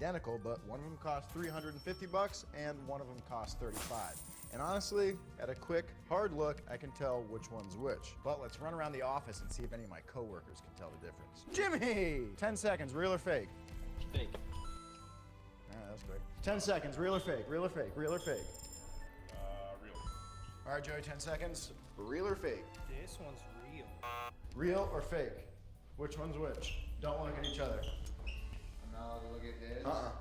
identical, but one of them costs $350 and one of them costs $35. And honestly, at a quick, hard look, I can tell which one's which. But let's run around the office and see if any of my coworkers can tell the difference. Jimmy! 10 seconds, real or fake? Fake. That was quick. 10 seconds, real or fake? Real or fake? Real or fake? Real. All right, Joey, 10 seconds. Real or fake? This one's real. Real or fake? Which one's which? Don't look at each other. I'm not allowed to look at his? Uh-uh.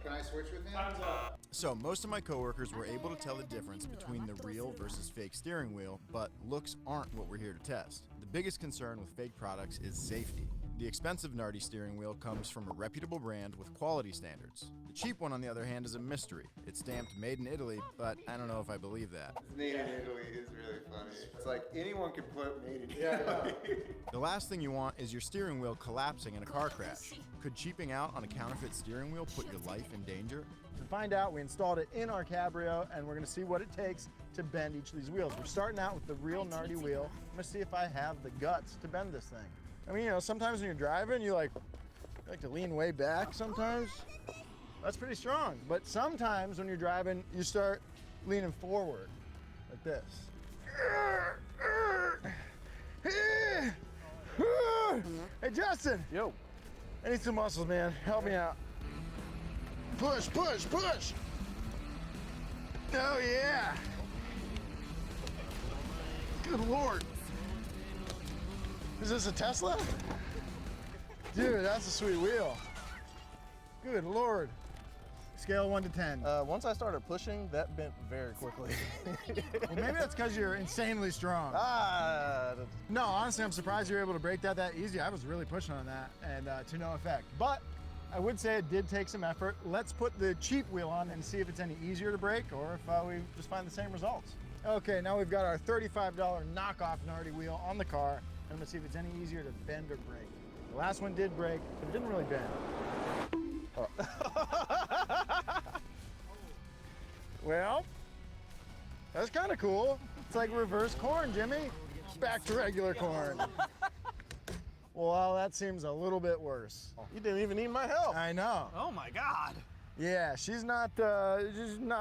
Can I switch with him? Time's up. So most of my coworkers were able to tell the difference between the real versus fake steering wheel, but looks aren't what we're here to test. The biggest concern with fake products is safety. The expensive Nardi steering wheel comes from a reputable brand with quality standards. The cheap one, on the other hand, is a mystery. It's stamped made in Italy, but I don't know if I believe that. Made in Italy is really funny. It's like anyone can put made in Italy. The last thing you want is your steering wheel collapsing in a car crash. Could cheaping out on a counterfeit steering wheel put your life in danger? To find out, we installed it in our Cabrio, and we're gonna see what it takes to bend each of these wheels. We're starting out with the real Nardi wheel. I'm gonna see if I have the guts to bend this thing. I mean, you know, sometimes when you're driving, you like to lean way back sometimes. That's pretty strong. But sometimes when you're driving, you start leaning forward like this. Hey, Justin. Yo. I need some muscles, man. Help me out. Push, push, push. Oh, yeah. Good Lord. Is this a Tesla? Dude, that's a sweet wheel. Good Lord. Scale 1 to 10. Once I started pushing, that bent very quickly. Well, maybe that's because you're insanely strong. Ah, No, honestly, I'm surprised you were able to break that easy. I was really pushing on that and to no effect. But I would say it did take some effort. Let's put the cheap wheel on and see if it's any easier to break or if we just find the same results. Okay, now we've got our $35 knockoff Nardi wheel on the car. I'm gonna see if it's any easier to bend or break. The last one did break, but it didn't really bend. Oh. Well, that's kind of cool. It's like reverse corn, Jimmy. Back to regular corn. Well, that seems a little bit worse. you didn't even need my help. I know. Oh my God. Yeah, she's not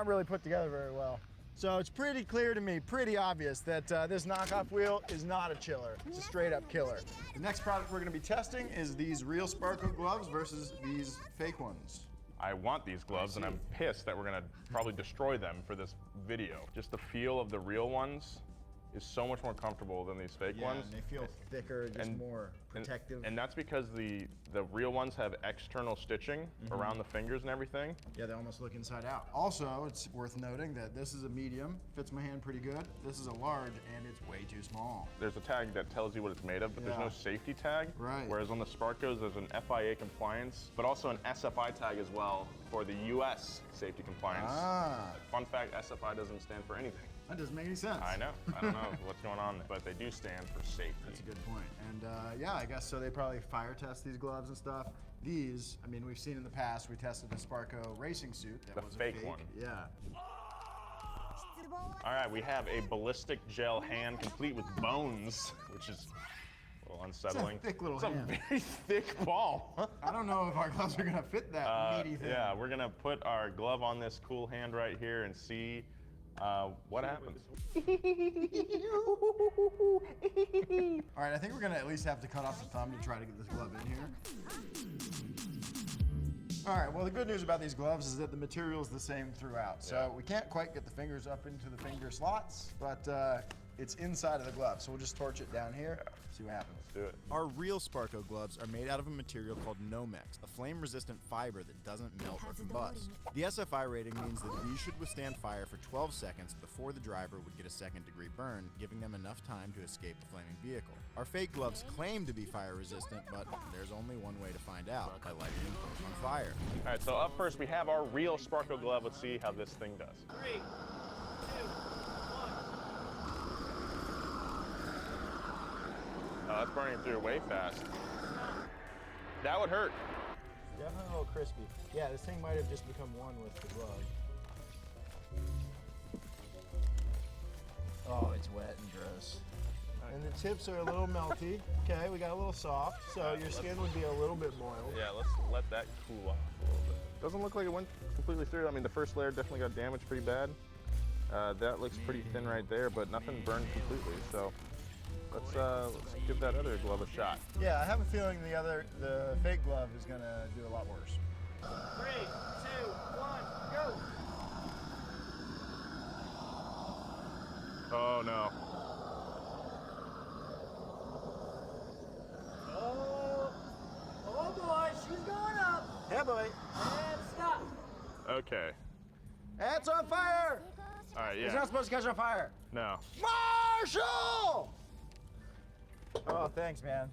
really put together very well. So it's pretty clear to me, pretty obvious that this knockoff wheel is not a chiller. It's a straight up killer. The next product we're gonna be testing is these real Sparco gloves versus these fake ones. I want these gloves and I'm pissed that we're gonna probably destroy them for this video. Just the feel of the real ones is so much more comfortable than these fake ones. And they feel thicker, just more protective. And that's because the real ones have external stitching around the fingers and everything. Yeah, they almost look inside out. Also, it's worth noting that this is a medium, fits my hand pretty good. This is a large, and it's way too small. There's a tag that tells you what it's made of, but there's no safety tag. Right. Whereas on the Sparcos, there's an FIA compliance, but also an SFI tag as well for the US safety compliance. Ah. Fun fact, SFI doesn't stand for anything. That doesn't make any sense. I know, I don't know what's going on there, but they do stand for safety. That's a good point. And yeah, I guess so they probably fire test these gloves and stuff. These, I mean, we've seen in the past, we tested a Sparco racing suit that was fake a fake one. Yeah. All right, we have a ballistic gel hand complete with bones, which is a little unsettling. It's a thick little It's hand. a very thick ball. I don't know if our gloves are gonna fit that meaty thing. Yeah, we're gonna put our glove on this cool hand right here and see what happens. All right, I think we're gonna at least have to cut off the thumb to try to get this glove in here. All right, well, the good news about these gloves is that the material is the same throughout. So we can't quite get the fingers up into the finger slots, but it's inside of the glove. So we'll just torch it down here, see what happens. Let's do it. Our real Sparco gloves are made out of a material called Nomex, a flame-resistant fiber that doesn't melt or combust. The SFI rating means that these should withstand fire for 12 seconds before the driver would get a second-degree burn, giving them enough time to escape a flaming vehicle. Our fake gloves claim to be fire-resistant, but there's only one way to find out, by lighting them on fire. All right, so up first we have our real Sparco glove. Let's see how this thing does. 3, 2, 1. Oh, that's burning through way fast. That would hurt. Definitely a little crispy. Yeah, this thing might have just become one with the glove. Oh, it's wet and gross. And the tips are a little melty. Okay, we got a little soft, so your skin would be a little bit moiled. Yeah, let's let that cool off a little bit. Doesn't look like it went completely through. I mean, the first layer definitely got damaged pretty bad. That looks pretty thin right there, but nothing burned completely. So let's give that other glove a shot. Yeah, I have a feeling the fake glove is gonna do a lot worse. 3, 2, 1, go! Oh no. Oh boy, she's going up. Yeah, boy. And stop. Okay. It's on fire! All right, It's yeah. not supposed to catch on fire. No. Marshall! Oh, thanks, man.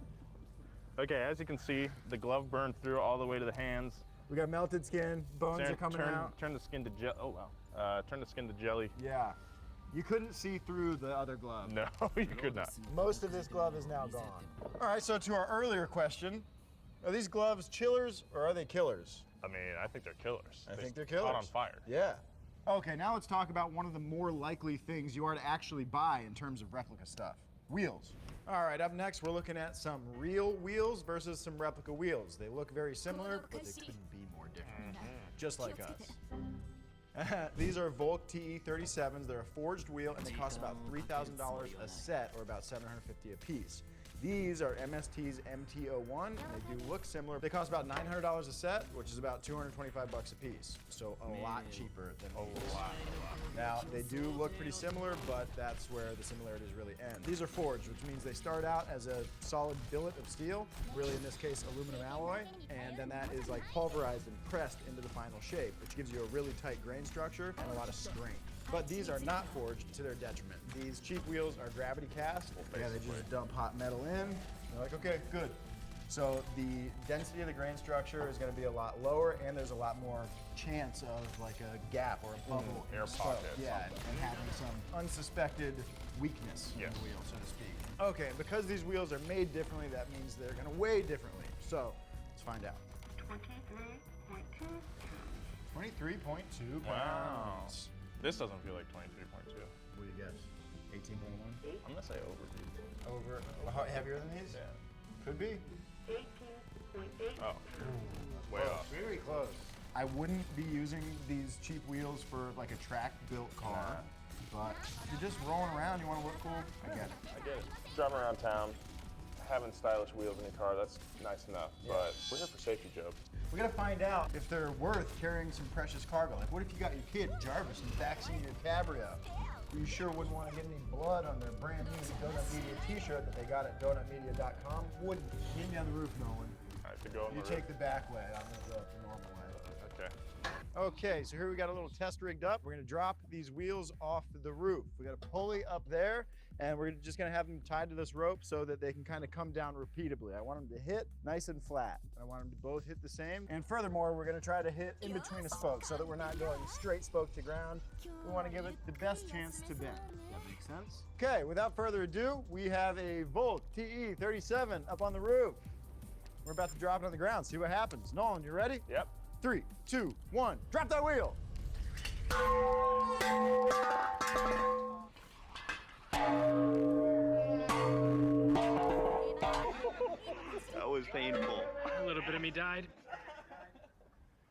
Okay, as you can see, the glove burned through all the way to the hands. We got melted skin, bones are coming out. Turn the skin to oh wow. Turn the skin to jelly. Yeah. You couldn't see through the other glove. No, you could not. Most of this glove is now gone. All right, so to our earlier question, are these gloves chillers or are they killers? I mean, I think they're killers. I think they're Caught killers. on fire. Yeah. Okay, now let's talk about one of the more likely things you are to actually buy in terms of replica stuff. Wheels. All right, up next, we're looking at some real wheels versus some replica wheels. They look very similar, but they couldn't be more different. Just like us. These are Volk TE37s. They're a forged wheel, and they cost about $3,000 a set, or about $750 a piece. These are MST's MT01, and they do look similar. They cost about $900 a set, which is about $225 a piece. So a lot cheaper than these. Now, they do look pretty similar, but that's where the similarities really end. These are forged, which means they start out as a solid billet of steel, really in this case aluminum alloy, and then that is like pulverized and pressed into the final shape, which gives you a really tight grain structure and a lot of strength. But these are not forged to their detriment. These cheap wheels are gravity cast. Yeah, they just dump hot metal in. They're like, okay, good. So the density of the grain structure is going to be a lot lower, and there's a lot more chance of like a gap or a bubble. in air the pocket, spoke. Yeah, and having some unsuspected weakness in Yes. the wheel, so to speak. Okay, because these wheels are made differently, that means they're going to weigh differently. So let's find out. 23.2 pounds. Wow. This doesn't feel like 23.2. What do you guess? 18.1? I'm gonna say over. Over, heavier than these? Yeah. Could be. Oh, way off. Very close. I wouldn't be using these cheap wheels for like a track-built car, but if you're just rolling around, you want to look cool, I get it. I get it. Driving around town, having stylish wheels in your car, that's nice enough. But we're here for safety, Joe. We gotta find out if they're worth carrying some precious cargo. Like, what if you got your kid, Jarvis, in the backseat of your Cabrio? You sure wouldn't want to get any blood on their brand new Donut Media t-shirt that they got at donutmedia.com. Wouldn't. Get me on the roof, Nolan. I have to go on You the take the back way, I'm gonna go the normal way. Okay. Okay, so here we got a little test rigged up. We're gonna drop these wheels off the roof. We got a pulley up there, and we're just gonna have them tied to this rope so that they can kind of come down repeatably. I want them to hit nice and flat. I want them to both hit the same. And furthermore, we're gonna try to hit in between a spoke so that we're not going straight spoke to ground. We wanna give it the best chance to bend. That makes sense? Okay, without further ado, we have a Volk TE37 up on the roof. We're about to drop it on the ground, see what happens. Nolan, you ready? Yep. 3, 2, 1, drop that wheel. That was painful. A little bit of me died.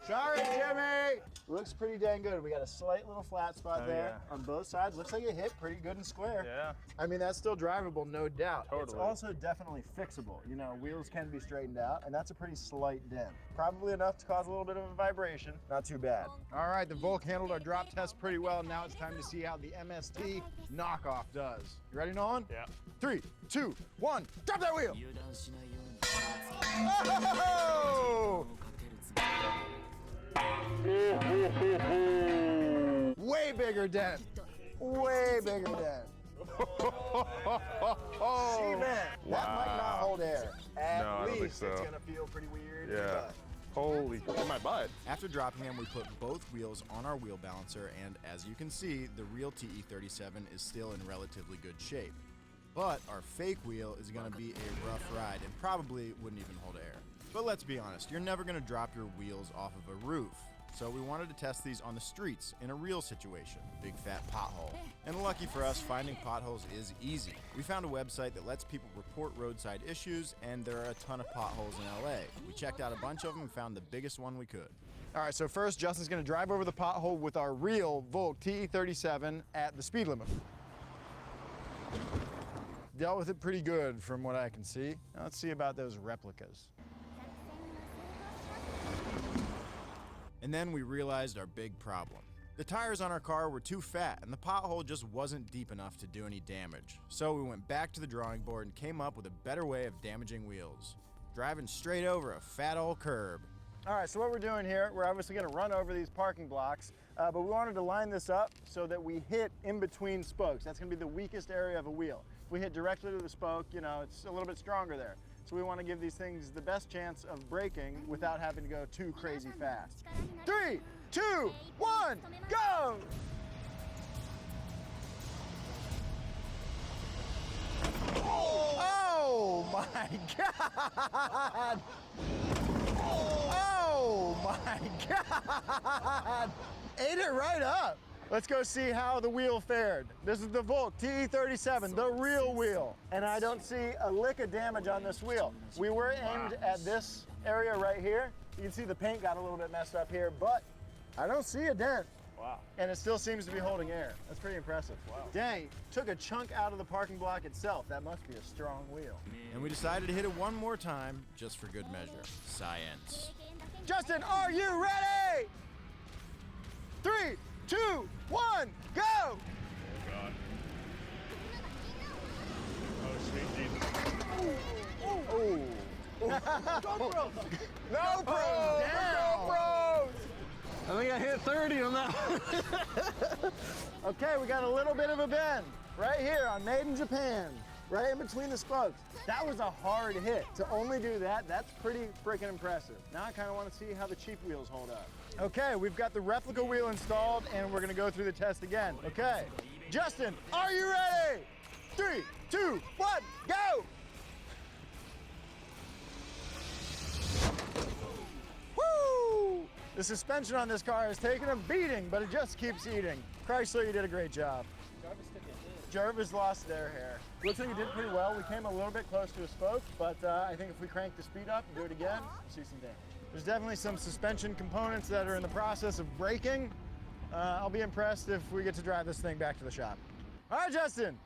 Sorry, Jimmy. Looks pretty dang good. We got a slight little flat spot Oh, there yeah. on both sides. Looks like it hit pretty good and square. Yeah. I mean, that's still drivable, no doubt. It's Totally. also definitely fixable. You know, wheels can be straightened out, and that's a pretty slight dent. Probably enough to cause a little bit of a vibration. Not too bad. All right, the Volk handled our drop test pretty well. Now it's time to see how the MST knockoff does. You ready, Nolan? Yeah. 3, 2, 1, drop that wheel! Oh! Way bigger dent. Way bigger dent. She meant that might not hold air. At No, I don't think least it's so. gonna feel pretty weird. Yeah. Holy, in my butt. After dropping them, we put both wheels on our wheel balancer, and as you can see, the real TE37 is still in relatively good shape. But our fake wheel is gonna be a rough ride and probably wouldn't even hold air. But let's be honest, you're never gonna drop your wheels off of a roof. So we wanted to test these on the streets in a real situation, big fat pothole. And lucky for us, finding potholes is easy. We found a website that lets people report roadside issues, and there are a ton of potholes in LA. We checked out a bunch of them and found the biggest one we could. All right, so first Justin's gonna drive over the pothole with our real Volk TE37 at the speed limit. Dealt with it pretty good from what I can see. Now let's see about those replicas. And then we realized our big problem. The tires on our car were too fat, and the pothole just wasn't deep enough to do any damage. So we went back to the drawing board and came up with a better way of damaging wheels. Driving straight over a fat old curb. All right, so what we're doing here, we're obviously gonna run over these parking blocks, but we wanted to line this up so that we hit in between spokes. That's gonna be the weakest area of a wheel. If we hit directly to the spoke, you know, it's a little bit stronger there. So we wanna give these things the best chance of braking without having to go too crazy fast. 3, 2, 1, go! Oh my God! Oh my God! Ate it right up. Let's go see how the wheel fared. This is the Volk TE37, the real wheel. And I don't see a lick of damage on this wheel. We were aimed at this area right here. You can see the paint got a little bit messed up here, but I don't see a dent. Wow. And it still seems to be holding air. That's pretty impressive. Wow. Dang, took a chunk out of the parking block itself. That must be a strong wheel. And we decided to hit it one more time, just for good measure. Science. Justin, are you ready? 3, 2, 1, go! Oh, God. Oh, sweet Jesus. Oh. GoPro! No pros! No pros! I think I hit 30 on that one. Okay, we got a little bit of a bend right here on Made in Japan, right in between the spokes. That was a hard hit. To only do that, that's pretty freaking impressive. Now I kind of want to see how the cheap wheels hold up. Okay, we've got the replica wheel installed and we're gonna go through the test again. Okay, Justin, are you ready? 3, 2, 1, go! Woo! The suspension on this car has taken a beating, but it just keeps eating. Chrysler, you did a great job. Jarvis lost their hair. Looks like you did pretty well. We came a little bit close to a spoke, but I think if we crank the speed up and do it again, we'll see some damage. There's definitely some suspension components that are in the process of breaking. I'll be impressed if we get to drive this thing back to the shop. All right, Justin.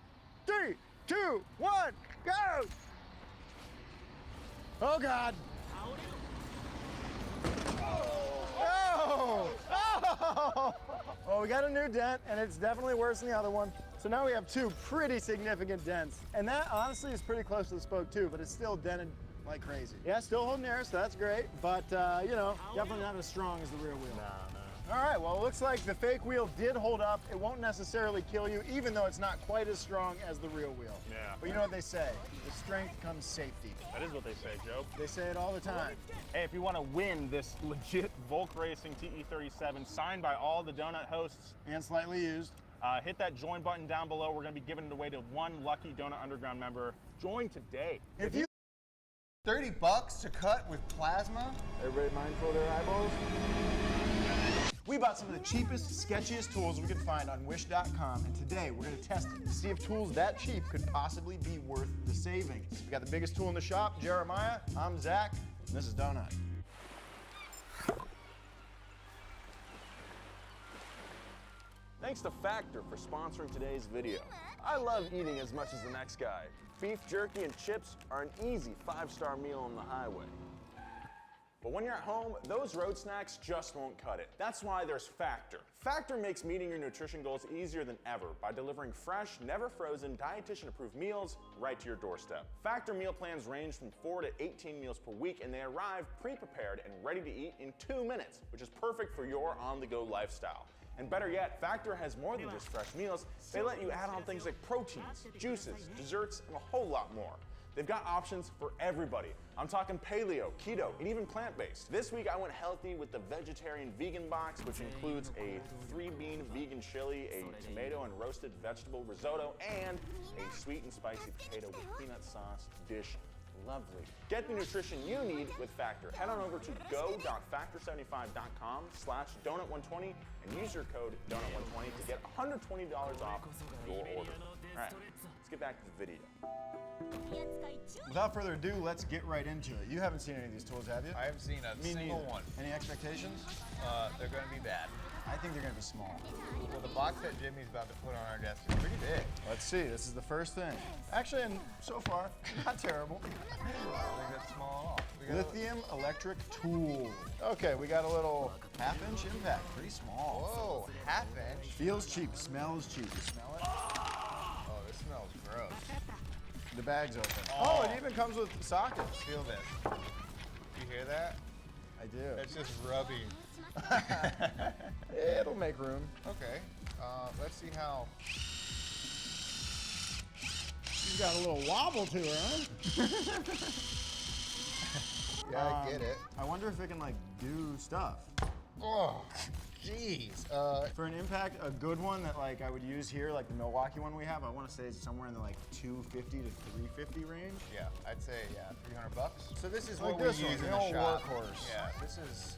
3, 2, 1, go! Oh, God. Oh! Oh! Well, we got a new dent, and it's definitely worse than the other one. So now we have 2 pretty significant dents. And that, honestly, is pretty close to the spoke, too, but it's still dented like crazy. Yeah, still holding air, so that's great. But, you know, definitely not as strong as the rear wheel. All right, well, it looks like the fake wheel did hold up. It won't necessarily kill you, even though it's not quite as strong as the real wheel. Yeah. But you know what they say, with strength comes safety. That is what they say, Joe. They say it all the time. Hey, if you want to win this legit Volk Racing TE37 signed by all the donut hosts, And slightly used. hit that join button down below. We're going to be giving it away to one lucky Donut Underground member. Join today. If you $30 to cut with plasma? Everybody mindful of their eyeballs? We bought some of the cheapest, sketchiest tools we could find on Wish.com, and today we're gonna test it to see if tools that cheap could possibly be worth the savings. We got the biggest tool in the shop, Jeremiah. I'm Zach, and this is Donut. Thanks to Factor for sponsoring today's video. I love eating as much as the next guy. Beef jerky and chips are an easy 5-star meal on the highway. But when you're at home, those road snacks just won't cut it. That's why there's Factor. Factor makes meeting your nutrition goals easier than ever by delivering fresh, never frozen, dietitian-approved meals right to your doorstep. Factor meal plans range from 4 to 18 meals per week, and they arrive pre-prepared and ready to eat in 2 minutes, which is perfect for your on-the-go lifestyle. And better yet, Factor has more than just fresh meals. They let you add on things like proteins, juices, desserts, and a whole lot more. They've got options for everybody. I'm talking paleo, keto, and even plant-based. This week I went healthy with the vegetarian vegan box, which includes a 3-bean vegan chili, a tomato and roasted vegetable risotto, and a sweet and spicy potato with peanut sauce dish lovely. Get the nutrition you need with Factor. Head on over to go.factor75.com/donut120 and use your code donut120 to get $120 off your order. All right, let's get back to the video. Without further ado, let's get right into it. You haven't seen any of these tools, have you? I haven't seen a single one. Any expectations? They're going to be bad. I think they're going to be small. Well, the box that Jimmy's about to put on our desk is pretty big. Let's see. This is the first thing. Actually, and so far, not terrible. I don't think that's small at all. Lithium electric tool. Okay, we got a little half-inch impact. Pretty small. Whoa, half-inch. Feels cheap. Smells cheap. You smell it? Oh, this smells gross. The bag's open. Oh, it even comes with sockets. Feel this. You hear that? I do. It's just rubbing. It'll make room. Okay. Let's see how. She's got a little wobble to her, huh? Yeah, I get it. I wonder if it can like do stuff. Oh, jeez. For an impact, a good one that like I would use here, like the Milwaukee one we have, I want to say it's somewhere in the like 250 to 350 range. Yeah, I'd say $300. So this is Like what this we one, use the in the old shop. workhorse. Yeah, this is,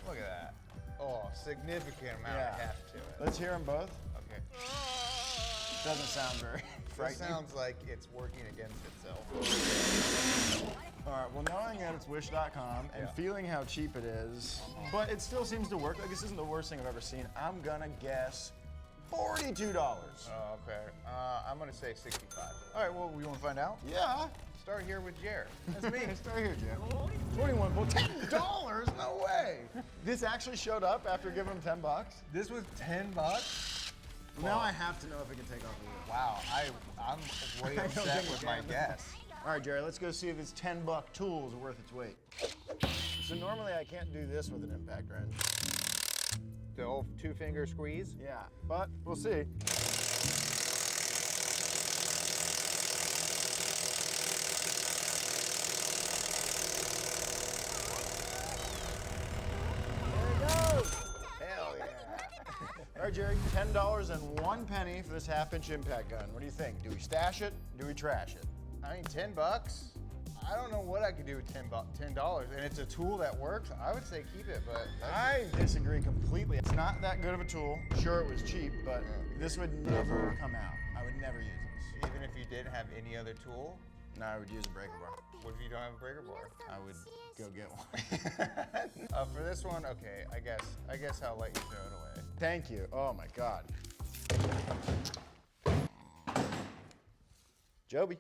look at that. Oh, significant amount of heft to it. Let's hear them both. Okay. Doesn't sound very This frightening. sounds like it's working against itself. All right, well, knowing that it's wish.com and feeling how cheap it is, but it still seems to work. Like, this isn't the worst thing I've ever seen. I'm gonna guess $42. Oh, okay. I'm gonna say 65. All right, well, we want to find out? Yeah. Start here with Jared. That's me. Start here, Jim. 21. Well, $10? No way. This actually showed up after giving him 10 bucks. This was 10 bucks? Now I have to know if it can take off the lid. Wow, I'm way I don't upset think with it my can. guess. All right, Jerry, let's go see if this 10-buck tool is worth its weight. So normally I can't do this with an impact wrench. The old two-finger squeeze? Yeah, but we'll see. There it goes. Hell yeah. All right, Jerry, $10.01 for this half-inch impact gun. What do you think? Do we stash it? Do we trash it? I mean, 10 bucks? I don't know what I could do with $10, and it's a tool that works. I would say keep it, but I disagree completely. It's not that good of a tool. Sure, it was cheap, but this would never come out. I would never use this. even if you didn't have any other tool, No, I would use a breaker bar. what if you don't have a breaker bar? I would go get one. For this one, okay, I guess I'll let you throw it away. Thank you. Oh my God. Joby.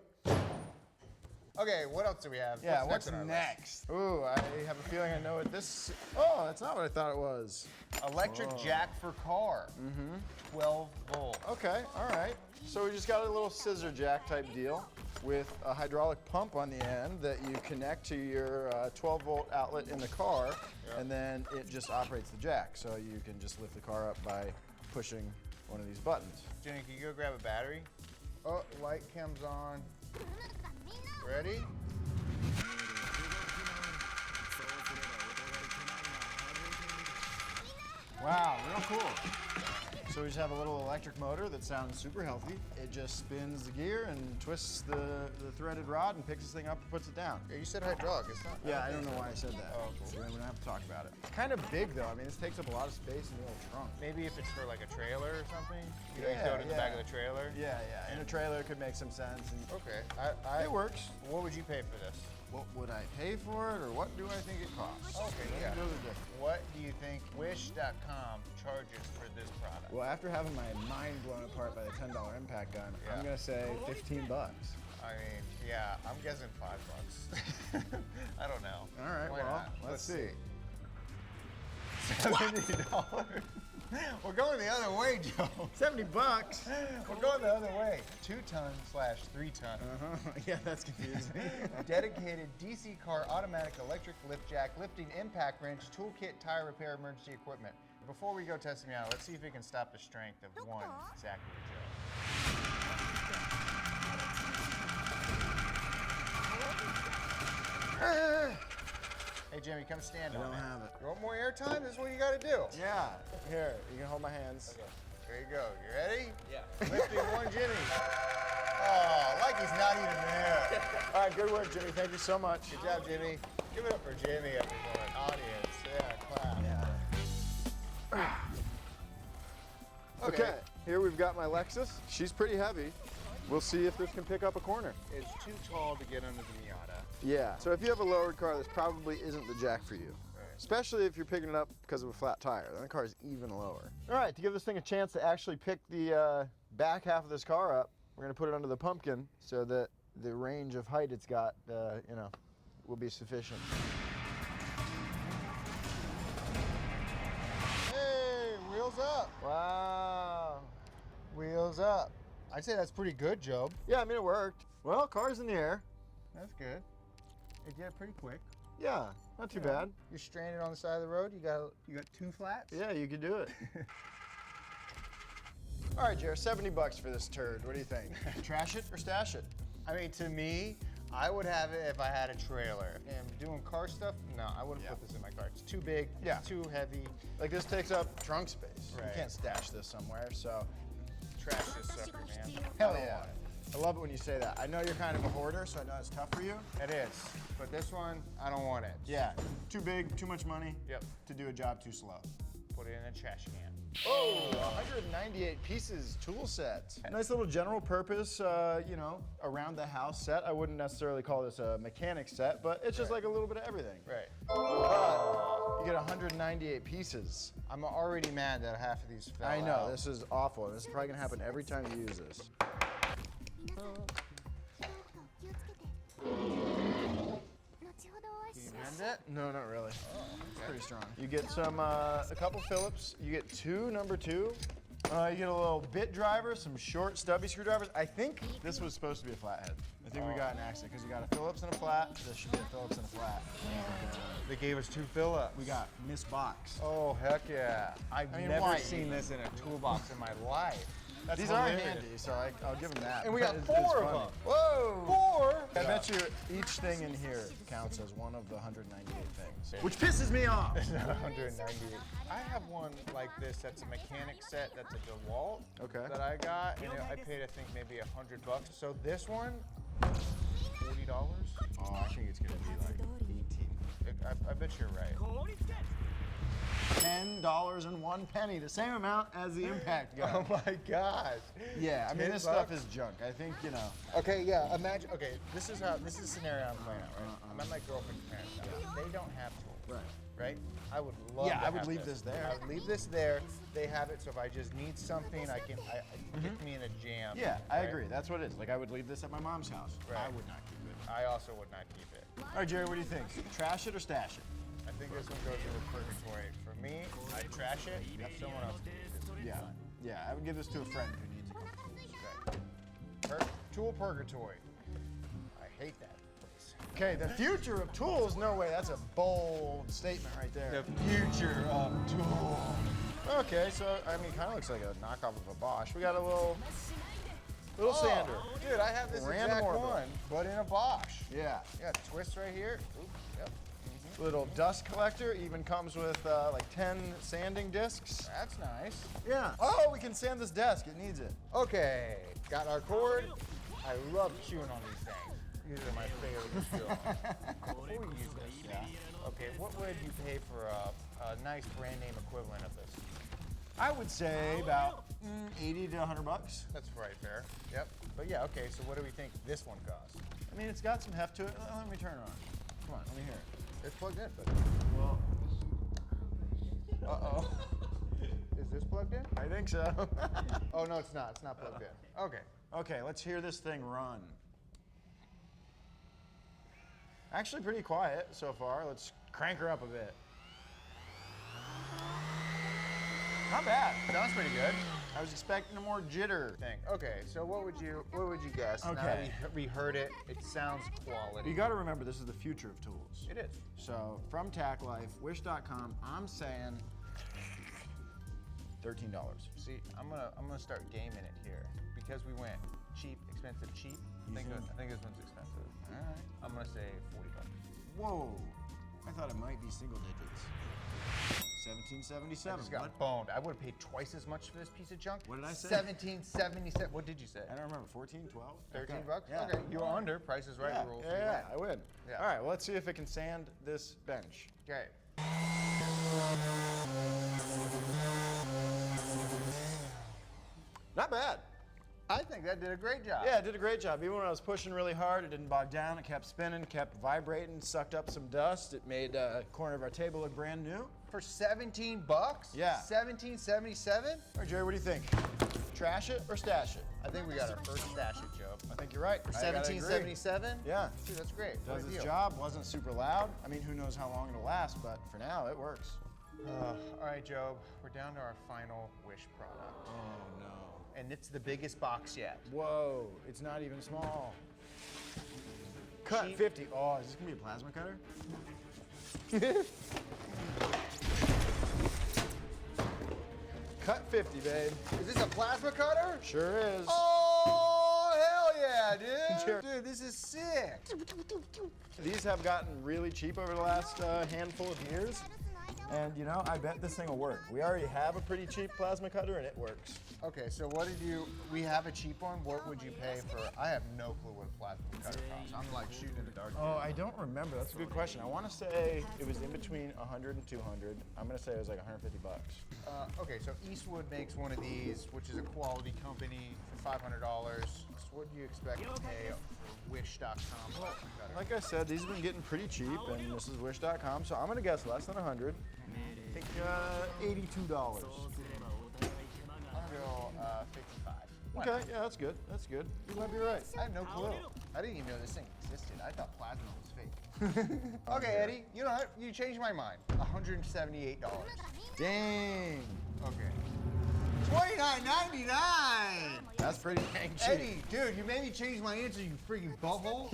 Okay, what else do we have? Yeah, what's on our list? next? Ooh, I have a feeling I know what this. Oh, that's not what I thought it was. Electric jack for car. 12 volt. Okay, all right. So we just got a little scissor jack type deal with a hydraulic pump on the end that you connect to your 12 volt outlet in the car, and then it just operates the jack. So you can just lift the car up by pushing one of these buttons. Jenny, can you go grab a battery? Oh, light comes on. Ready? Wow, real cool. So we just have a little electric motor that sounds super healthy. It just spins the gear and twists the threaded rod and picks this thing up and puts it down. Yeah, you said hydraulic, it's not. Yeah, I don't know why I said that. Oh, cool. So we don't have to talk about it. It's kind of big though. I mean, this takes up a lot of space in the old trunk. Maybe if it's for like a trailer or something. You know, you throw it in the back of the trailer. Yeah, yeah. In a trailer, it could make some sense. And Okay. it works. What would you pay for this? What would I pay for it, or what do I think it costs? Okay, I think yeah. those are different. What do you think Wish.com charges for this product? Well, after having my mind blown apart by the $10 impact gun, I'm gonna say 15 bucks. I mean, yeah, I'm guessing $5. I don't know. All right, Why well, not? let's see. $70. We're going the other way, Joe. 70 bucks. We're going the other way. 2-ton/3-ton. Yeah, that's confusing. Dedicated DC car automatic electric lift jack, lifting impact wrench, toolkit, tire repair, emergency equipment. Before we go testing it out, let's see if we can stop the strength of one Zachary Joe. Hey Jimmy, come stand I on don't it. have it. You want more airtime? This is what you gotta do. Yeah. Here, you can hold my hands. Okay. There you go. You ready? Yeah. Lifting one Jimmy. Oh, like he's not even there. All right, good work, Jimmy. Thank you so much. Good job, Jimmy. Give it up for Jimmy, everyone. Audience. Yeah, clap. Yeah. Okay, here we've got my Lexus. She's pretty heavy. We'll see if this can pick up a corner. It's too tall to get under the Miata. Yeah, so if you have a lowered car, this probably isn't the jack for you. Especially if you're picking it up because of a flat tire. Then the car is even lower. All right, to give this thing a chance to actually pick the back half of this car up, we're gonna put it under the pumpkin so that the range of height it's got, will be sufficient. Hey, wheels up. Wow. Wheels up. I'd say that's pretty good, Job. Yeah, I mean, it worked. Well, car's in the air. That's good. It did it pretty quick. Yeah, not too bad. You're stranded on the side of the road. You got 2 flats. Yeah, you could do it. All right, Jared, 70 bucks for this turd. What do you think? Trash it or stash it? I mean, to me, I would have it if I had a trailer. And doing car stuff, no, I wouldn't put this in my car. It's too big, Yeah. too heavy. Like this takes up trunk space. Right. You can't stash this somewhere, so. Trash this sucker, man. Hell yeah. I love it when you say that. I know you're kind of a hoarder, so I know it's tough for you. It is. But this one, I don't want it. Yeah, too big, too much money. Yep. To do a job too slow. Put it in a trash can. Oh, 198 pieces tool set. Nice little general purpose, around the house set. I wouldn't necessarily call this a mechanic set, but it's just like a little bit of everything. Right. But you get 198 pieces. I'm already mad that half of these fell I know, out. this is awful. This is probably gonna happen every time you use this. Can you mend it? No, not really. It's pretty strong. You get some, a couple Phillips. You get 2 number 2. You get a little bit driver, some short stubby screwdrivers. I think this was supposed to be a flathead. I think we got an accident because you got a Phillips and a flat. This should be a Phillips and a flat. They gave us 2 Phillips. We got Miss Box. Oh, heck yeah. I've never why? seen this in a toolbox in my life. That's These hilarious. are handy, so I'll give them that. And we but got it's 4 of funny. them. Whoa! 4? I bet you each thing in here counts as one of the 198 things, which pisses me off. 198. I have one like this that's a mechanic set that's a DeWalt that I got, and I paid, I think, maybe $100. So this one, $40? Oh, I think it's gonna be like 18. I bet you're right. $10.01, the same amount as the impact gun. Oh my gosh. Yeah, I mean, this stuff is junk. I think, Okay, yeah, imagine, okay, this is the scenario I'm playing out, right? I'm at my girlfriend's parents' house. They don't have tools. Right? I would love Yeah, to I would have leave this there. I would leave this there. They have it, so if I just need something, I get me in a jam. Yeah, I right? agree. That's what it is. Like, I would leave this at my mom's house. Right. I would not keep it. I also would not keep it. All right, Jerry, what do you think? Trash it or stash it? I think this one goes into purgatory. For me, I trash it. If someone else needs it, Yeah. Yeah, I would give this to a friend who needs a couple tools. right. Tool purgatory. I hate that place. Okay, the future of tools? No way, that's a bold statement right there. The future of tools. Okay, so, I mean, kind of looks like a knockoff of a Bosch. We got a little sander. Dude, I have this Random exact orbital. one, but in a Bosch. Yeah. Yeah, twist right here. Oop, yep. Little dust collector, even comes with like 10 sanding discs. That's nice. Yeah. Oh, we can sand this desk, it needs it. Okay, got our cord. I love chewing on these things. These are my favorite skill. Before we use this, okay, what would you pay for a nice brand name equivalent of this? I would say about 80 to 100 bucks. That's right, fair. Yep. But yeah, okay, so what do we think this one costs? I mean, it's got some heft to it. Let me turn it on. Come on, let me hear it. It's plugged in, but. Well, Uh-oh. Is this plugged in? I think so. Oh, no, it's not. It's not plugged in. Okay. Okay, let's hear this thing run. Actually pretty quiet so far. Let's crank her up a bit. Not bad. Sounds pretty good. I was expecting a more jitter Thing. Okay, so what would you guess? Now that Okay. we heard it, it sounds quality. You got to remember, this is the future of tools. It is. So from Tack Life, Wish.com, I'm saying $13. See, I'm gonna start gaming it here because we went cheap, expensive, cheap. I think this one's expensive. All right. I'm gonna say $40. Whoa. I thought it might be single digits. 1777. Just got boned. I would have paid twice as much for this piece of junk. What did I say? 1777. What did you say? I don't remember. 14, 12? 13 Okay. bucks? Yeah. Okay, you're under. Price is right Yeah, rules. yeah, I win. Yeah. All right, well, let's see if it can sand this bench. Okay. Not bad. I think that did a great job. Yeah, it did a great job. Even when I was pushing really hard, it didn't bog down. It kept spinning, kept vibrating, sucked up some dust. It made the corner of our table look brand new. For 17 bucks? Yeah. 1777? All right, Jerry, what do you think? Trash it or stash it? I think we got our first stash it, Joe. I think you're right. For I gotta agree. 1777? Yeah. Dude, that's great. Does What a its deal. job, wasn't super loud. I mean, who knows how long it'll last, but for now, it works. All right, Job, we're down to our final wish product. Oh, no. And it's the biggest box yet. Whoa, it's not even small. Cut Cheap. 50. Oh, is this gonna be a plasma cutter? Cut 50, babe. Is this a plasma cutter? Sure is. Oh, hell yeah, dude. Sure. Dude, this is sick. These have gotten really cheap over the last handful of years. And you know, I bet this thing will work. We already have a pretty cheap plasma cutter and it works. Okay, so what did you, we have a cheap one. What would you pay for, I have no clue what a plasma cutter costs. I'm like shooting in the dark. Oh, I don't remember. That's a good question. I want to say it was in between 100 and 200. I'm gonna say it was like 150 bucks. Okay, so Eastwood makes one of these, which is a quality company for $500. So what do you expect to pay for Wish.com plasma cutter? Like I said, these have been getting pretty cheap, and this is Wish.com, so I'm gonna guess less than 100. I think $82. I'm gonna go 55. Why Okay, not? yeah, that's good. That's good. You might be right. I have no clue. I didn't even know this thing existed. I thought plasma was fake. Okay, Eddie, you know what? You changed my mind. $178. Dang. Okay. $29.99. That's pretty dang cheap. Eddie, dude, you made me change my answer, you freaking butthole.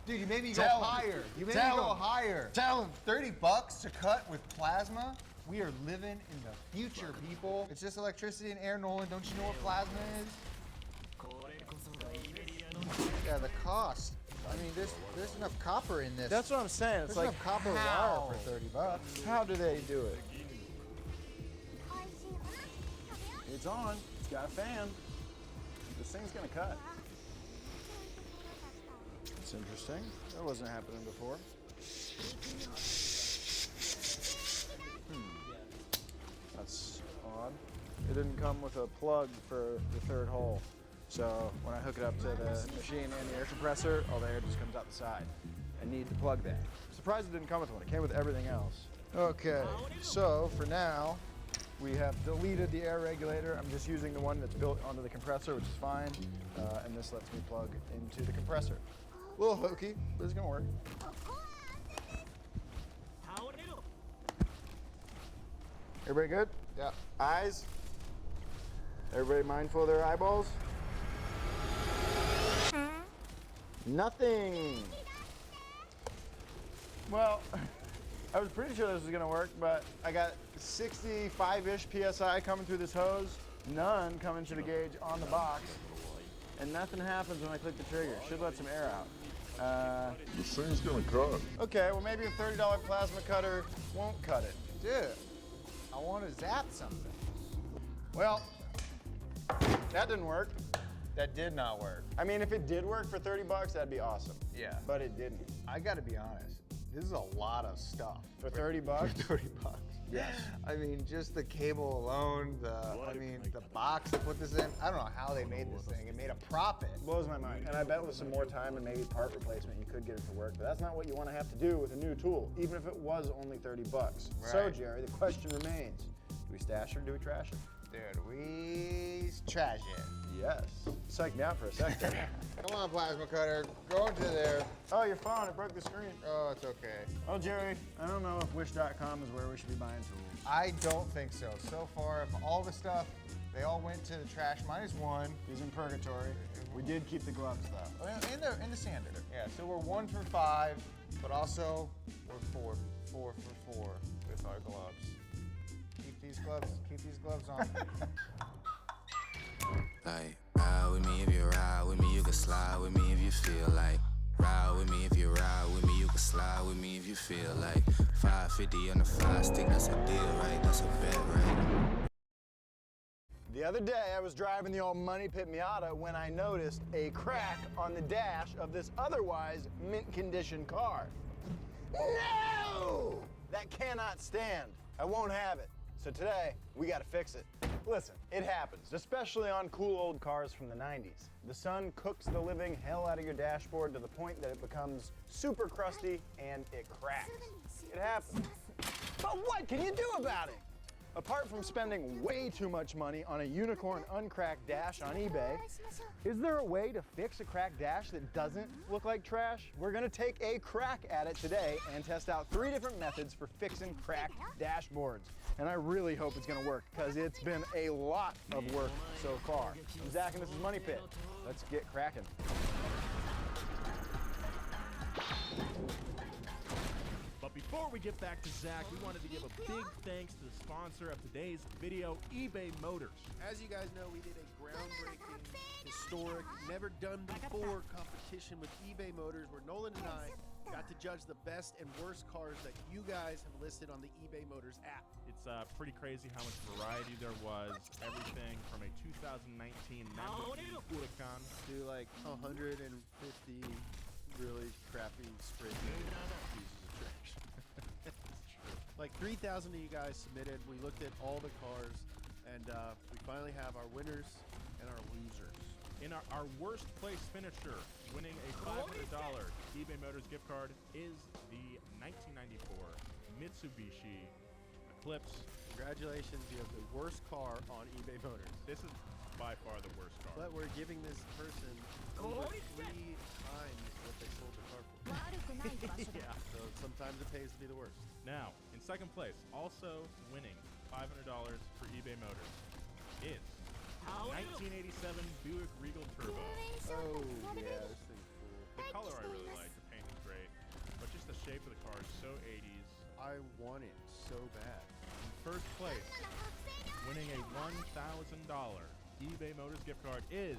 Dude, you made me go Tell him. higher. You made Tell me go him. higher. Tell him. 30 bucks to cut with plasma? We are living in the future, people. It's just electricity and air, Nolan. Don't you know what plasma is? Yeah, the cost. I mean, there's enough copper in this. That's what I'm saying. It's There's like enough copper how? wire for 30 bucks. How do they do it? It's on. It's got a fan. This thing's gonna cut. It's interesting. That wasn't happening before. That's odd. It didn't come with a plug for the third hole. So when I hook it up to the machine and the air compressor, all the air just comes out the side. I need to plug that. I'm surprised it didn't come with one. It came with everything else. Okay, so for now, we have deleted the air regulator. I'm just using the one that's built onto the compressor, which is fine. And this lets me plug into the compressor. A little hokey, but it's gonna work. Everybody good? Yeah. Eyes? Everybody mindful of their eyeballs? Nothing. Well, I was pretty sure this was gonna work, but I got 65-ish PSI coming through this hose, none coming to the gauge on the box, and nothing happens when I click the trigger. Should let some air out. This thing's gonna cut. Okay, well maybe a $30 plasma cutter won't cut it. Dude, I want to zap something. Well, that didn't work. That did not work. I mean, if it did work for 30 bucks, that'd be awesome. Yeah. But it didn't. I gotta be honest, this is a lot of stuff. For 30 bucks? For 30 bucks. Yes. I mean, just the cable alone, the box to put this in. I don't know how they made this thing. It made a profit. Blows my mind. And I bet with some more time and maybe part replacement, you could get it to work. But that's not what you want to have to do with a new tool, even if it was only 30 bucks. Right. So, Jerry, the question remains, do we stash it or do we trash it? Dude, we trash it. Yes. Psyched me out for a second. Come on, plasma cutter. Go into there. Oh, your phone, it broke the screen. Oh, it's okay. Well, Jerry, I don't know if Wish.com is where we should be buying tools. I don't think so. So far, if all the stuff, they all went to the trash minus one. He's in purgatory. We did keep the gloves, though. In the sander. Yeah, so we're 1 for 5, but also we're 4 for 4 with our gloves. Keep these gloves on. Like, ride with me if you ride with me, you can slide with me if you feel like. Ride with me if you ride with me, you can slide with me if you feel like 550 on the 5 stick, that's a deal, right? That's a bet, right? The other day, I was driving the old Money Pit Miata when I noticed a crack on the dash of this otherwise mint condition car. No! That cannot stand. I won't have it. So today, we gotta fix it. Listen, it happens, especially on cool old cars from the 90s. The sun cooks the living hell out of your dashboard to the point that it becomes super crusty and it cracks. It happens. But what can you do about it? Apart from spending way too much money on a unicorn uncracked dash on eBay, is there a way to fix a cracked dash that doesn't look like trash? We're gonna take a crack at it today and test out 3 different methods for fixing cracked dashboards. And I really hope it's gonna work, because it's been a lot of work so far. I'm Zach and this is Money Pit. Let's get cracking. But before we get back to Zach, we wanted to give a big thanks to the sponsor of today's video, eBay Motors. As you guys know, we did a groundbreaking, historic, never done before competition with eBay Motors, where Nolan and I got to judge the best and worst cars that you guys have listed on the eBay Motors app. It's pretty crazy how much variety there was. Everything from a 2019 Lamborghini Huracan to like 150 really crappy spray pieces of trash. Like 3,000 of you guys submitted. We looked at all the cars, and we finally have our winners and our losers. In our worst place finisher, winning a $500 eBay Motors gift card, is the 1994 Mitsubishi Eclipse. Congratulations, you have the worst car on eBay Motors. This is by far the worst car. But we're giving this person over 3 times what they sold the car for. Yeah. So sometimes it pays to be the worst. Now, in second place, also winning $500 for eBay Motors, is 1987 Buick Regal Turbo. Oh, yeah, this thing's cool. The color I really like, the paint is great, but just the shape of the car is so 80s. I want it so bad. In first place, winning a $1,000 eBay Motors gift card, is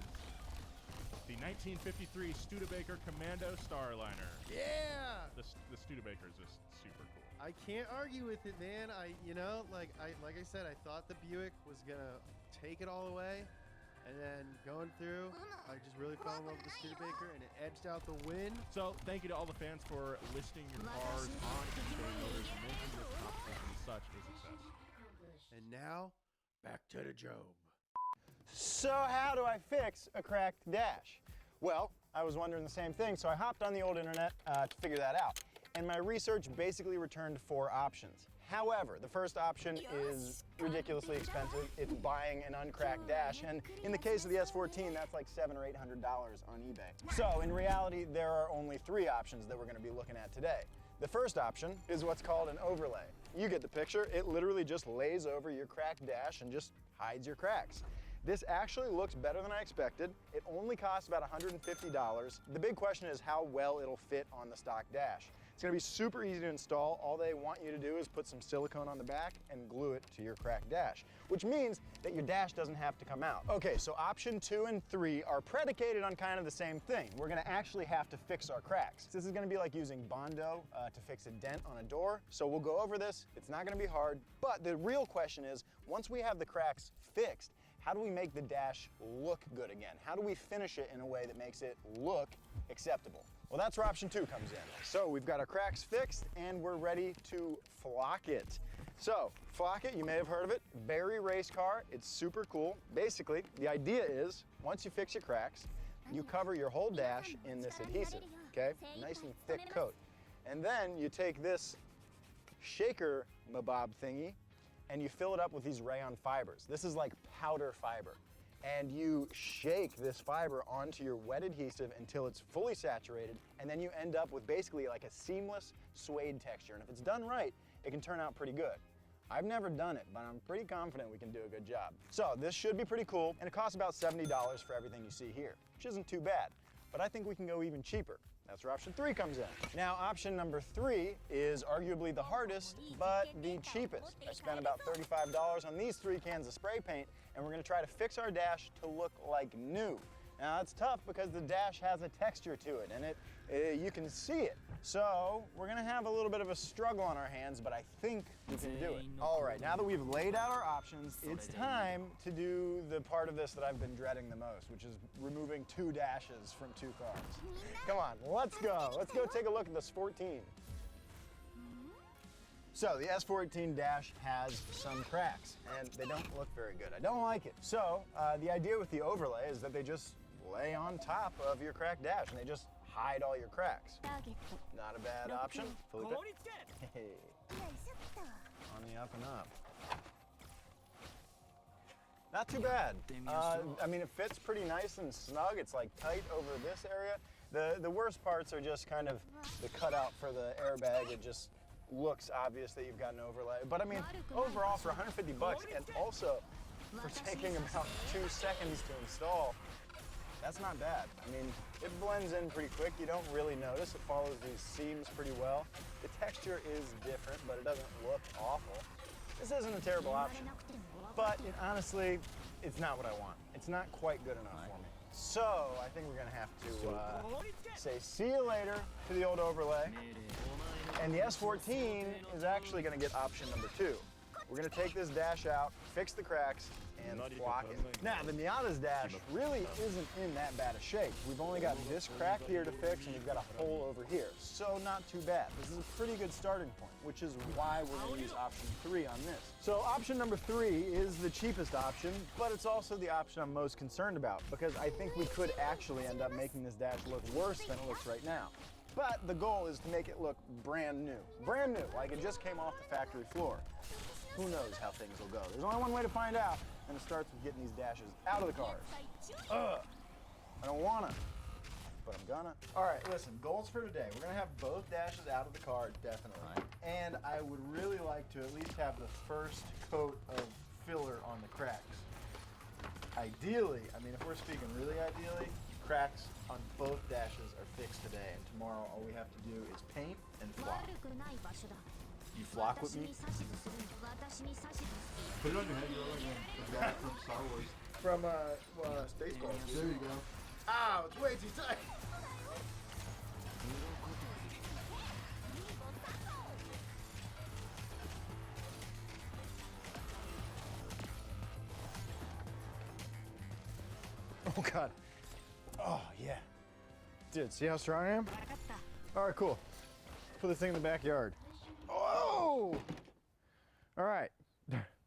the 1953 Studebaker Commando Starliner. Yeah! The Studebaker is just super cool. I can't argue with it, man. Like I said, I thought the Buick was gonna take it all away, and then going through, I just really fell in love with the Studebaker, and it edged out the win. So thank you to all the fans for listing your cars on eBay Motors and making this competition such a success. And now, back to the job. So how do I fix a cracked dash? Well, I was wondering the same thing, so I hopped on the old internet to figure that out. And my research basically returned 4 options. However, the first option is ridiculously expensive. It's buying an uncracked dash, and in the case of the S14, that's like $700 or $800 on eBay. So in reality, there are only 3 options that we're gonna be looking at today. The first option is what's called an overlay. You get the picture. It literally just lays over your cracked dash and just hides your cracks. This actually looks better than I expected. It only costs about $150. The big question is how well it'll fit on the stock dash. It's gonna be super easy to install. All they want you to do is put some silicone on the back and glue it to your cracked dash, which means that your dash doesn't have to come out. Okay, so option 2 and 3 are predicated on kind of the same thing. We're gonna actually have to fix our cracks. This is gonna be like using Bondo to fix a dent on a door. So we'll go over this. It's not gonna be hard, but the real question is, once we have the cracks fixed, how do we make the dash look good again? How do we finish it in a way that makes it look acceptable? Well, that's where option 2 comes in. So we've got our cracks fixed and we're ready to flock it. So flock it, you may have heard of it, Barry race car. It's super cool. Basically, the idea is once you fix your cracks, you cover your whole dash in this adhesive, okay? Nice and thick coat. And then you take this shaker mabob thingy and you fill it up with these rayon fibers. This is like powder fiber. And you shake this fiber onto your wet adhesive until it's fully saturated, and then you end up with basically like a seamless suede texture. And if it's done right, it can turn out pretty good. I've never done it, but I'm pretty confident we can do a good job. So this should be pretty cool, and it costs about $70 for everything you see here, which isn't too bad. But I think we can go even cheaper. That's where option 3 comes in. Now, option number 3 is arguably the hardest, but the cheapest. I spent about $35 on these 3 cans of spray paint, and we're gonna try to fix our dash to look like new. Now it's tough because the dash has a texture to it, and you can see it. So we're gonna have a little bit of a struggle on our hands, but I think we can do it. All right, now that we've laid out our options, it's time to do the part of this that I've been dreading the most, which is removing 2 dashes from 2 cars. Come on, let's go. Let's go take a look at this 14. So the S14 dash has some cracks, and they don't look very good. I don't like it. So the idea with the overlay is that they just lay on top of your cracked dash, and they just hide all your cracks. Not a bad option. Felipe? Hey. On the up and up. Not too bad. I mean, it fits pretty nice and snug. It's like tight over this area. The worst parts are just kind of the cutout for the airbag. It just looks obvious that you've got an overlay. But I mean, overall for 150 bucks and also for taking about 2 seconds to install, that's not bad. I mean, it blends in pretty quick. You don't really notice. It follows these seams pretty well. The texture is different, but it doesn't look awful. This isn't a terrible option, but honestly, it's not what I want. It's not quite good enough for me. So I think we're gonna have to say see you later to the old overlay. And the S14 is actually gonna get option number 2. We're gonna take this dash out, fix the cracks, and block it. Now, the Miata's dash really isn't in that bad a shape. We've only got this crack here to fix, and we've got a hole over here. So not too bad. This is a pretty good starting point, which is why we're gonna use option 3 on this. So option number 3 is the cheapest option, but it's also the option I'm most concerned about, because I think we could actually end up making this dash look worse than it looks right now. But the goal is to make it look brand new. Brand new, like it just came off the factory floor. Who knows how things will go? There's only one way to find out, and it starts with getting these dashes out of the cars. Ugh, I don't wanna, but I'm gonna. All right, listen, goals for today. We're gonna have both dashes out of the car, definitely. And I would really like to at least have the first coat of filler on the cracks. Ideally, I mean, if we're speaking really ideally, cracks on both dashes are fixed today, and tomorrow all we have to do is paint and flock. You flock with me? Put it on your head, you're like the guy from Star Wars. From Spaceballs. There you go. Ow, it's way too tight. Oh God. Oh yeah. Dude, see how strong I am? All right, cool. Let's put this thing in the backyard. Oh! All right,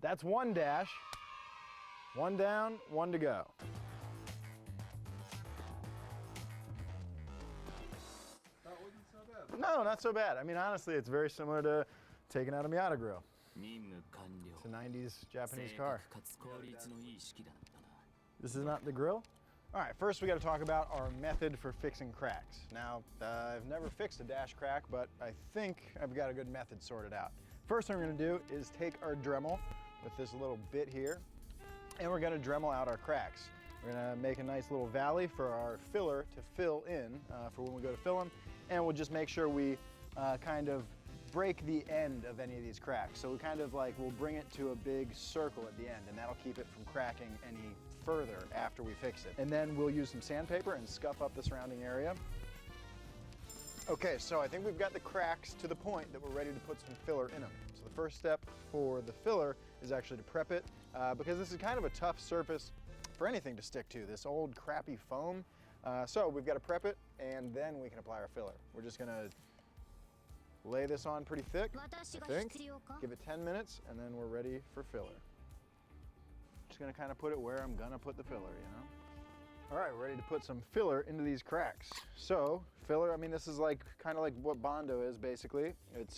that's 1 dash. 1 down, 1 to go. That wasn't so bad. No, not so bad. I mean, honestly, it's very similar to taking out a Miata grill. It's a 90s Japanese car. This is not the grill? All right, first we got to talk about our method for fixing cracks. Now, I've never fixed a dash crack, but I think I've got a good method sorted out. First thing we're gonna do is take our Dremel with this little bit here, and we're gonna Dremel out our cracks. We're gonna make a nice little valley for our filler to fill in for when we go to fill them, and we'll just make sure we kind of break the end of any of these cracks. So we kind of like, we'll bring it to a big circle at the end, and that'll keep it from cracking any further after we fix it. And then we'll use some sandpaper and scuff up the surrounding area. Okay, so I think we've got the cracks to the point that we're ready to put some filler in them. So the first step for the filler is actually to prep it, because this is kind of a tough surface for anything to stick to, this old crappy foam. So we've got to prep it, and then we can apply our filler. We're just gonna lay this on pretty thick, I think. Give it 10 minutes, and then we're ready for filler. Just gonna kind of put it where I'm gonna put the filler, you know? All right, we're ready to put some filler into these cracks. So, filler, I mean, this is like kind of like what Bondo is, basically. It's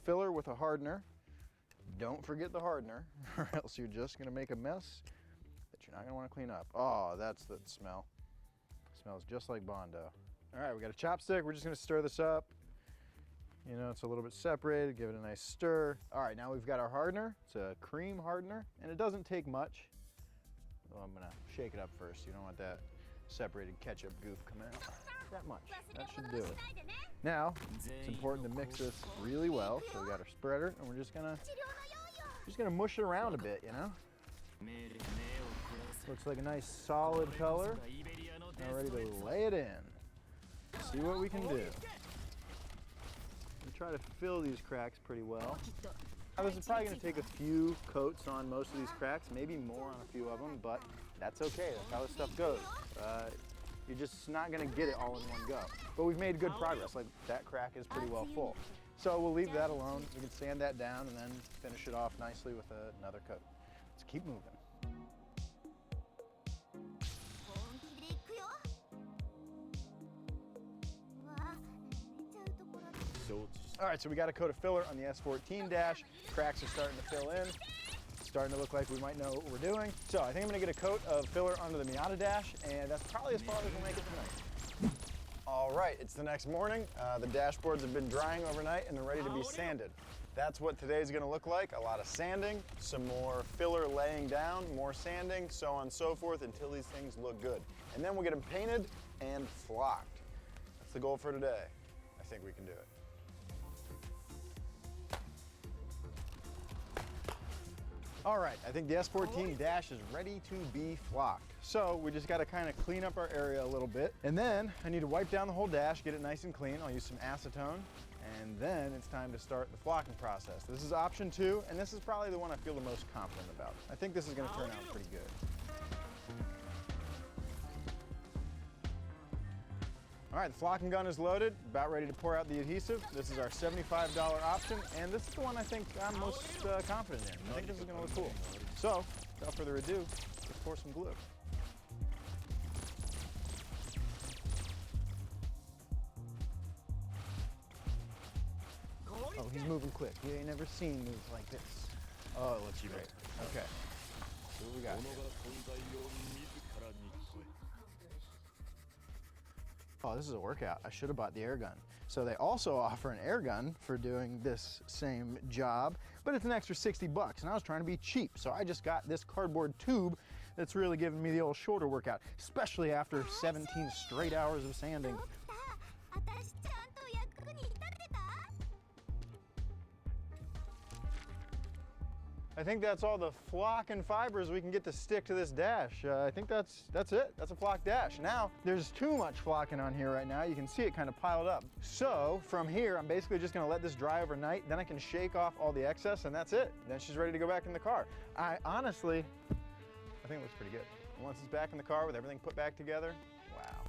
filler with a hardener. Don't forget the hardener, or else you're just gonna make a mess that you're not gonna wanna clean up. Oh, that's the smell. It smells just like Bondo. All right, we got a chopstick. We're just gonna stir this up. You know, it's a little bit separated, give it a nice stir. All right, now we've got our hardener. It's a cream hardener, and it doesn't take much. Well, I'm gonna shake it up first. You don't want that separated ketchup goof coming out that much. That should do it. Now, it's important to mix this really well. So we got our spreader, and we're just gonna mush it around a bit, you know? Looks like a nice solid color. Now we're ready to lay it in. See what we can do. We try to fill these cracks pretty well. Now this is probably going to take a few coats on most of these cracks, maybe more on a few of them, but that's okay. That's how this stuff goes. You're just not going to get it all in one go. But we've made good progress. Like, that crack is pretty well full. So we'll leave that alone. We can sand that down and then finish it off nicely with another coat. Let's keep moving. All right, so we got a coat of filler on the S14 dash. Cracks are starting to fill in. Starting to look like we might know what we're doing. So I think I'm gonna get a coat of filler onto the Miata dash, and that's probably as far as we'll make it tonight. All right, it's the next morning. The dashboards have been drying overnight and they're ready to be sanded. That's what today's gonna look like. A lot of sanding, some more filler laying down, more sanding, so on and so forth until these things look good. And then we'll get them painted and flocked. That's the goal for today. I think we can do it. All right, I think the S14 dash is ready to be flocked. So we just gotta kind of clean up our area a little bit. And then I need to wipe down the whole dash, get it nice and clean. I'll use some acetone. And then it's time to start the flocking process. This is option 2, and this is probably the one I feel the most confident about. I think this is gonna turn out pretty good. All right, the flocking gun is loaded, about ready to pour out the adhesive. This is our $75 option, and this is the one I think I'm most confident in. I think this is gonna look cool. So, without further ado, let's pour some glue. Oh, he's moving quick. You ain't never seen moves like this. Oh, it looks great. Okay, see what we got here. Oh, this is a workout. I should have bought the air gun. So they also offer an air gun for doing this same job, but it's an extra 60 bucks, and I was trying to be cheap. So I just got this cardboard tube that's really giving me the old shoulder workout, especially after 17 straight hours of sanding. I think that's all the flock and fibers we can get to stick to this dash. I think that's it. That's a flock dash. Now, there's too much flocking on here right now. You can see it kind of piled up. So from here, I'm basically just gonna let this dry overnight. Then I can shake off all the excess, and that's it. Then she's ready to go back in the car. I honestly think it looks pretty good. Once it's back in the car with everything put back together, wow.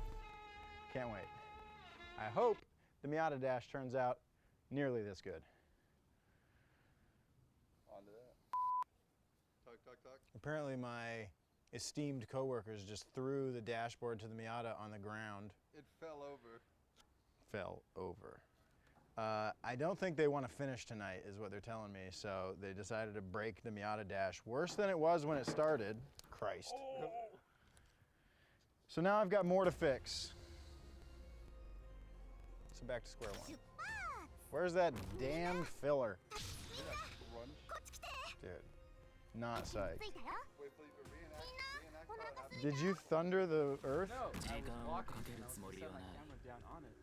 Can't wait. I hope the Miata dash turns out nearly this good. Apparently my esteemed coworkers just threw the dashboard to the Miata on the ground. It fell over. Fell over. I don't think they want to finish tonight is what they're telling me, so they decided to break the Miata dash worse than it was when it started. Christ. Oh. So now I've got more to fix. So back to square one. Where's that damn filler? Dude. Not psyched. Did you thunder the earth? No, I was walking and I was gonna set my camera down on it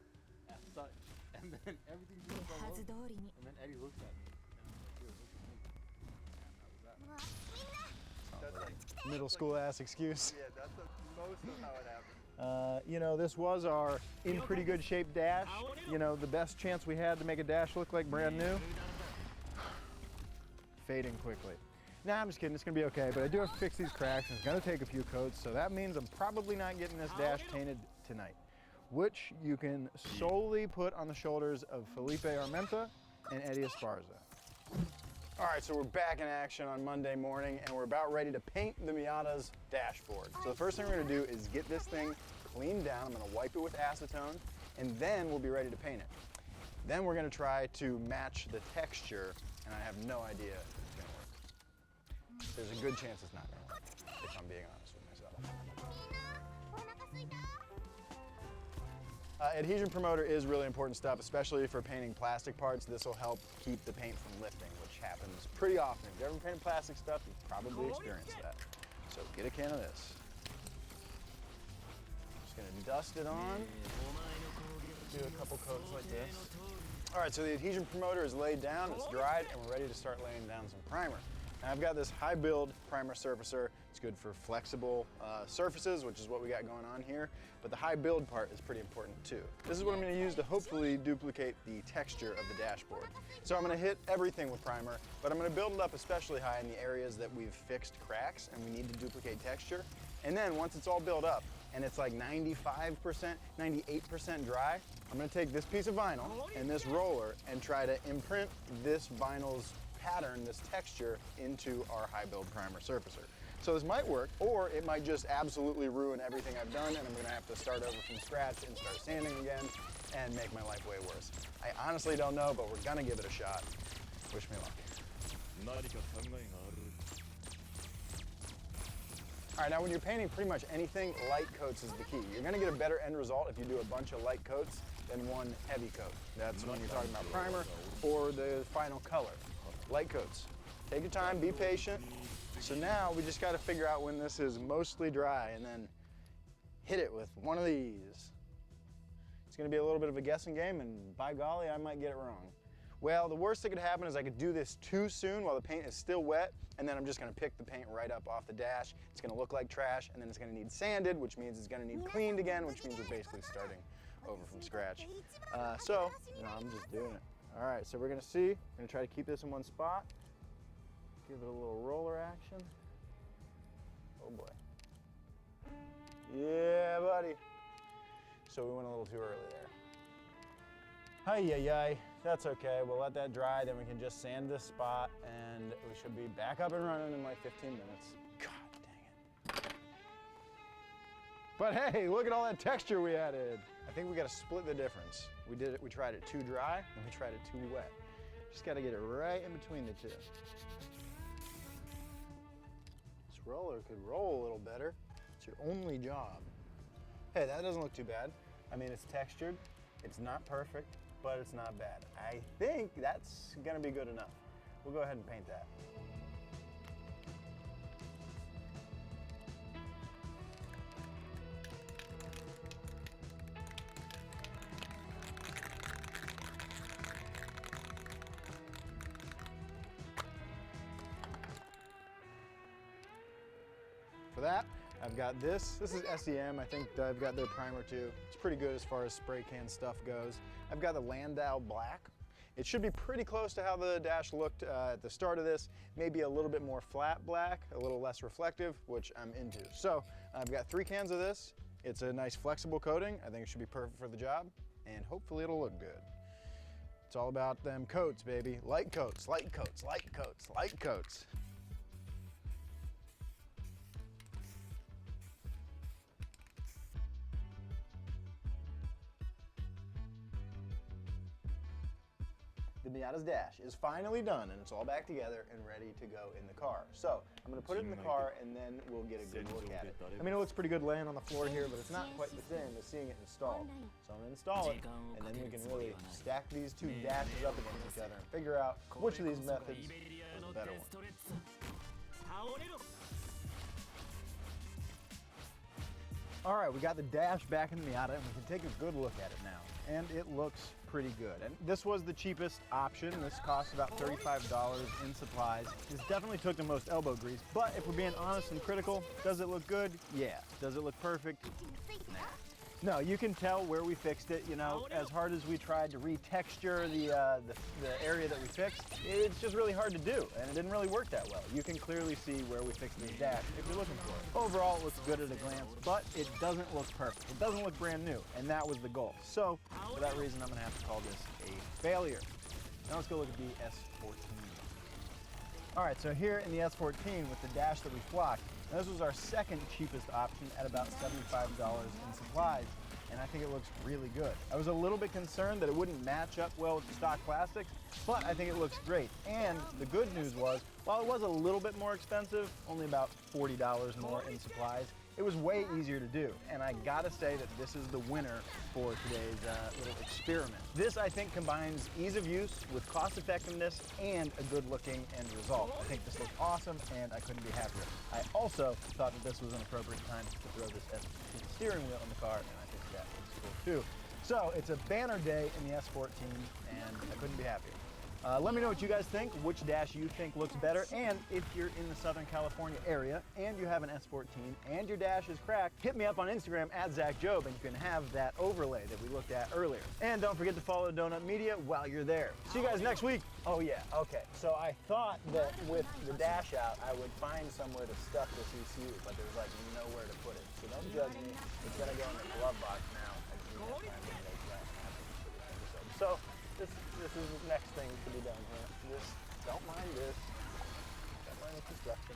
as such, and then everything just fell over, and then Eddie looked at me, and I was like, dude, look at me. Sounds like a middle school ass excuse. Yeah, that's most of how it happened. You know, this was our in pretty good shape dash. You know, the best chance we had to make a dash look like brand new. Fading quickly. Nah, I'm just kidding, it's gonna be okay, but I do have to fix these cracks, and it's gonna take a few coats, so that means I'm probably not getting this dash painted tonight, which you can solely put on the shoulders of Felipe Armenta and Eddie Esparza. All right, so we're back in action on Monday morning, and we're about ready to paint the Miata's dashboard. So the first thing we're gonna do is get this thing cleaned down. I'm gonna wipe it with acetone, and then we'll be ready to paint it. Then we're gonna try to match the texture, and I have no idea if it's gonna work. There's a good chance it's not gonna work, if I'm being honest with myself. Adhesion promoter is really important stuff, especially for painting plastic parts. This will help keep the paint from lifting, which happens pretty often. If you've ever painted plastic stuff, you've probably experienced that. So get a can of this. Just gonna dust it on. Do a couple coats like this. All right, so the adhesion promoter is laid down, it's dried, and we're ready to start laying down some primer. I've got this high build primer surfacer. It's good for flexible surfaces, which is what we got going on here. But the high build part is pretty important too. This is what I'm gonna use to hopefully duplicate the texture of the dashboard. So I'm gonna hit everything with primer, but I'm gonna build it up especially high in the areas that we've fixed cracks and we need to duplicate texture. And then once it's all built up and it's like 95%, 98% dry, I'm gonna take this piece of vinyl and this roller and try to imprint this vinyl's pattern, this texture, into our high build primer surfacer. So this might work, or it might just absolutely ruin everything I've done and I'm gonna have to start over from scratch and start sanding again and make my life way worse. I honestly don't know, but we're gonna give it a shot. Wish me luck. All right, now when you're painting pretty much anything, light coats is the key. You're gonna get a better end result if you do a bunch of light coats than one heavy coat. That's when you're talking about primer or the final color. Light coats. Take your time, be patient. So now we just gotta figure out when this is mostly dry and then hit it with one of these. It's gonna be a little bit of a guessing game, and by golly, I might get it wrong. Well, the worst that could happen is I could do this too soon while the paint is still wet, and then I'm just gonna pick the paint right up off the dash. It's gonna look like trash, and then it's gonna need sanded, which means it's gonna need cleaned again, which means we're basically starting over from scratch. So, I'm just doing it. All right, so we're gonna see. We're gonna try to keep this in one spot. Give it a little roller action. Oh boy. Yeah, buddy. So we went a little too early there. Hi-yi-yi, that's okay. We'll let that dry, then we can just sand this spot, and we should be back up and running in like 15 minutes. God dang it. But hey, look at all that texture we added. I think we gotta split the difference. We tried it too dry, and we tried it too wet. Just gotta get it right in between the two. This roller could roll a little better. It's your only job. Hey, that doesn't look too bad. I mean, it's textured, it's not perfect, but it's not bad. I think that's gonna be good enough. We'll go ahead and paint that. For that, I've got this. This is SEM. I think I've got their primer too. It's pretty good as far as spray can stuff goes. I've got the Landau Black. It should be pretty close to how the dash looked at the start of this. Maybe a little bit more flat black, a little less reflective, which I'm into. So I've got 3 cans of this. It's a nice flexible coating. I think it should be perfect for the job, and hopefully it'll look good. It's all about them coats, baby. Light coats, light coats, light coats, light coats. The Miata's dash is finally done, and it's all back together and ready to go in the car. So I'm gonna put it in the car and then we'll get a good look at it. I mean, it looks pretty good laying on the floor here, but it's not quite the same as seeing it installed. So I'm gonna install it, and then we can really stack these two dashes up against each other and figure out which of these methods is the better one. All right, we got the dash back in the Miata, and we can take a good look at it now. And it looks pretty good. And this was the cheapest option. This cost about $35 in supplies. This definitely took the most elbow grease, but if we're being honest and critical, does it look good? Yeah. Does it look perfect? Nah. No, you can tell where we fixed it. You know, as hard as we tried to retexture the area that we fixed, it's just really hard to do, and it didn't really work that well. You can clearly see where we fixed this dash if you're looking for it. Overall, it looks good at a glance, but it doesn't look perfect. It doesn't look brand new, and that was the goal. So, for that reason, I'm gonna have to call this a failure. Now let's go look at the S14. All right, so here in the S14 with the dash that we flocked, now this was our second cheapest option at about $75 in supplies, and I think it looks really good. I was a little bit concerned that it wouldn't match up well with the stock plastics, but I think it looks great. And the good news was, while it was a little bit more expensive, only about $40 more in supplies, it was way easier to do. And I gotta say that this is the winner for today's little experiment. This, I think, combines ease of use with cost effectiveness and a good looking end result. I think this looks awesome, and I couldn't be happier. I also thought that this was an appropriate time to throw this S14 steering wheel in the car, and I think that looks cool too. So it's a banner day in the S14, and I couldn't be happier. Let me know what you guys think, which dash you think looks better, and if you're in the Southern California area and you have an S14 and your dash is cracked, hit me up on Instagram at ZachJob and you can have that overlay that we looked at earlier. And don't forget to follow Donut Media while you're there. See you guys next week. Oh yeah, okay. So I thought that with the dash out, I would find somewhere to stuff this ECU, but there's like nowhere to put it. So don't judge me. It's gonna go in the glove box now. I just need to make that happen for this episode. So this is the next thing to be done here. Just don't mind this. Don't mind the construction.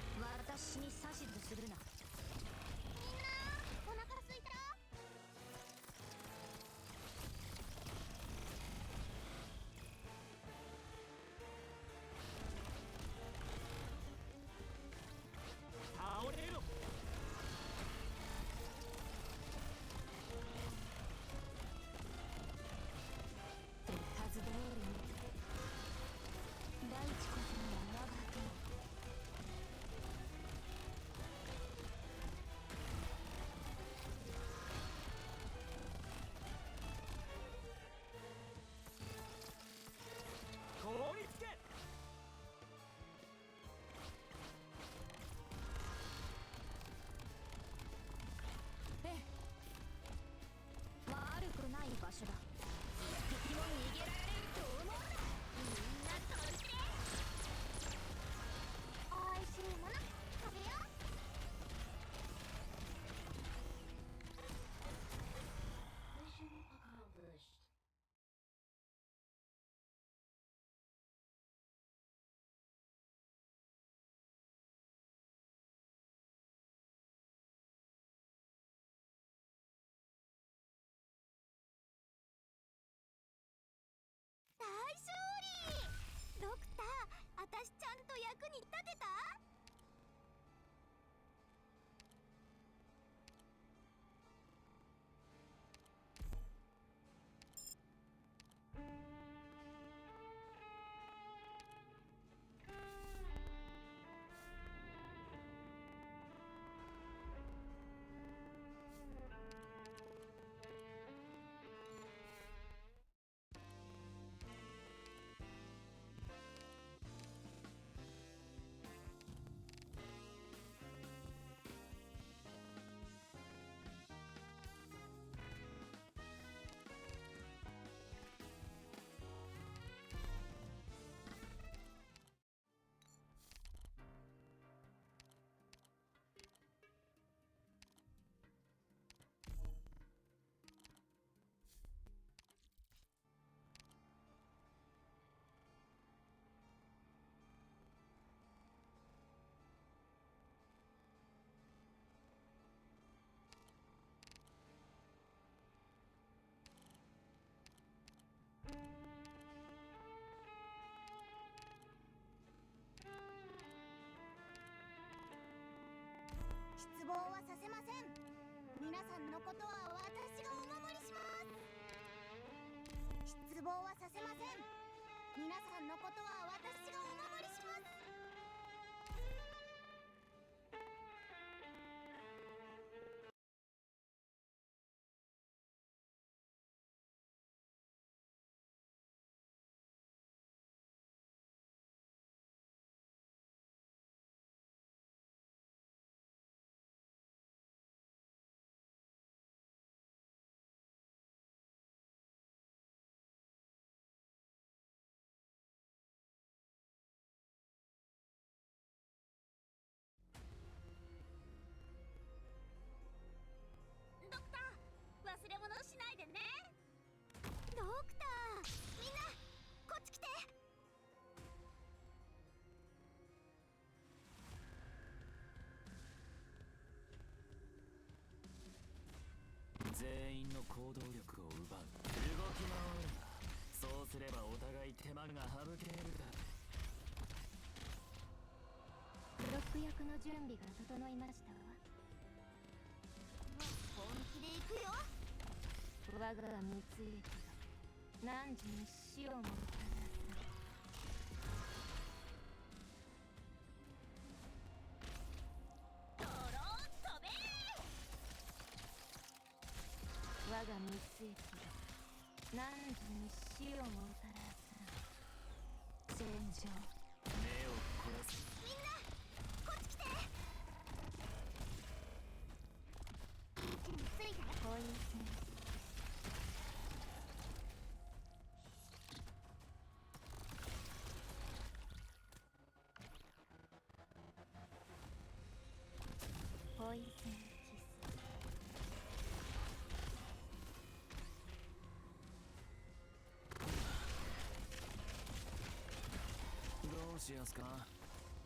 しやすか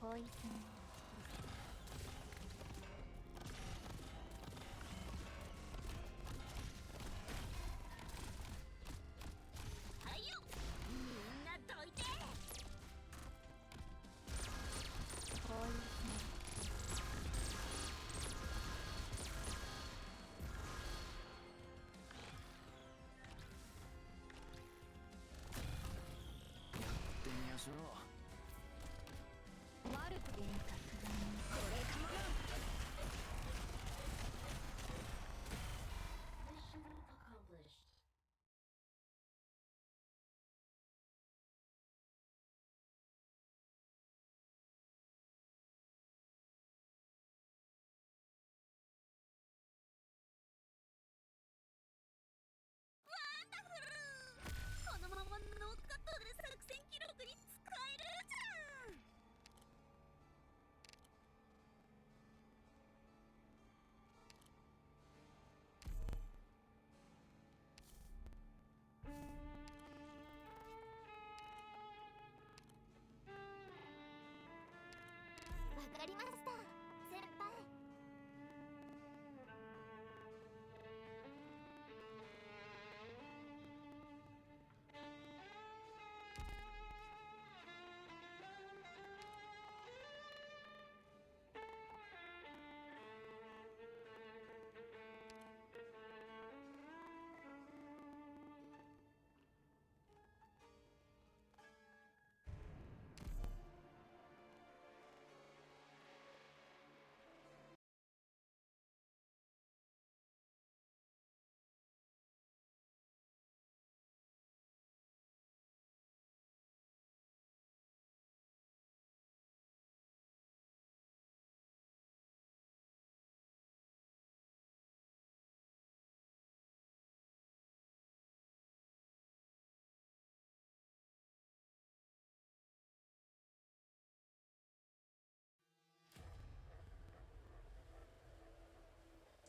ポイズンはいよみんなどいてポイズンやってみやしょう悪く幻覚これかもなこのままノーカットで作戦記録に使えるじゃんわかりました先輩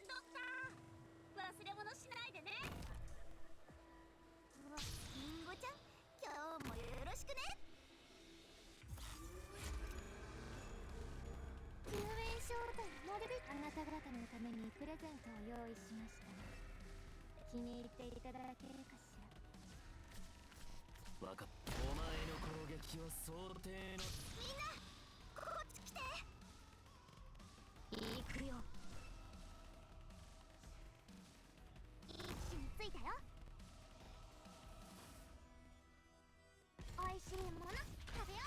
ドクター忘れ物しないでねうわリンゴちゃん今日もよろしくね救援招待なるべくあなた方のためにプレゼントを用意しました気に入っていただけるかしらわかったお前の攻撃は想定のみんなこっち来て行くよ一緒に着いたよおいしいもの食べよ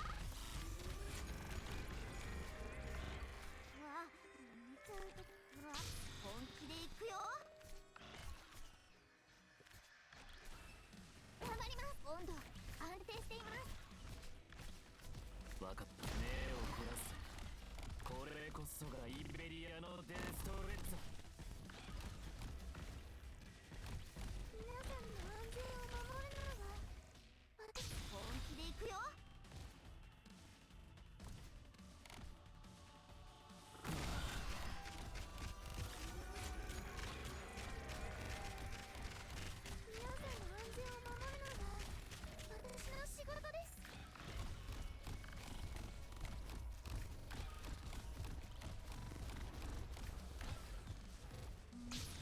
うわちゃんとほら本気で行くよ頑張ります温度安定していますわかった目を凝らすこれこそがイベリアのデストレッツォ皆さんの安全を守るならば私本気で行くよ皆さんの安全を守るのが私の仕事です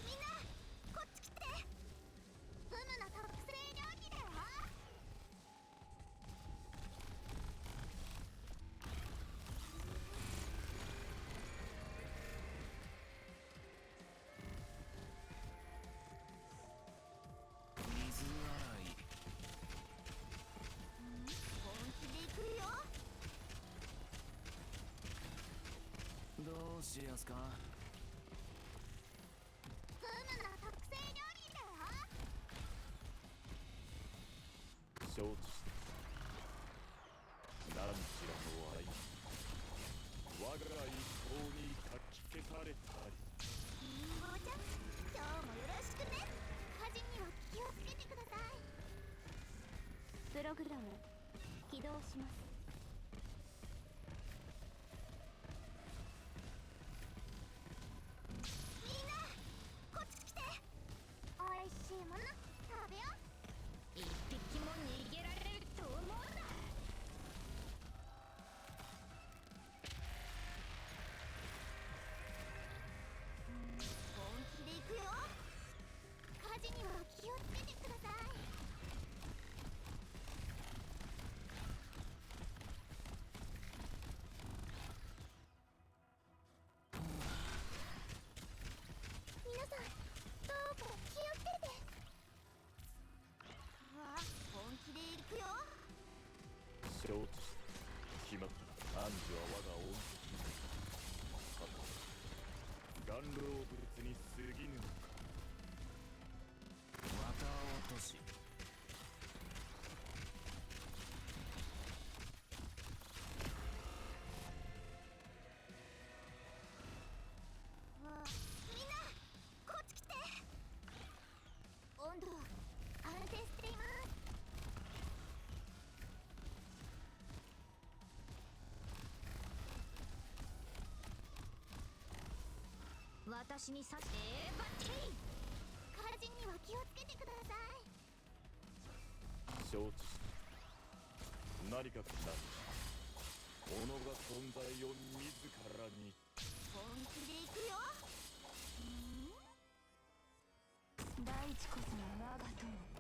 みんなこっち来てフムの特製料理だよ水洗い本気で行くよどうしやすかフムの特製料理だよ So it's 我が一行にかき消されたり。いい子ちゃん、今日もよろしくね。火事には気をつけてください。プログラム起動します。みんなこっち来て。おいしいもの食べよう。一匹も逃げられると思うな。本気で行くよ。火事には気をつけてください。皆さんどうか気をつけて。ああ、本気で行くよ。承知した。決まった。暗示は我が恩敵に。さて、ガンロー物に過ぎぬのか。また落とし。みんなこっち来て。温度安定しています。私に刺してバッチリ。火事には気をつけてください。承知した。何かくなる。己が存在を自らに。本気で行くよ。大地こそが我が友。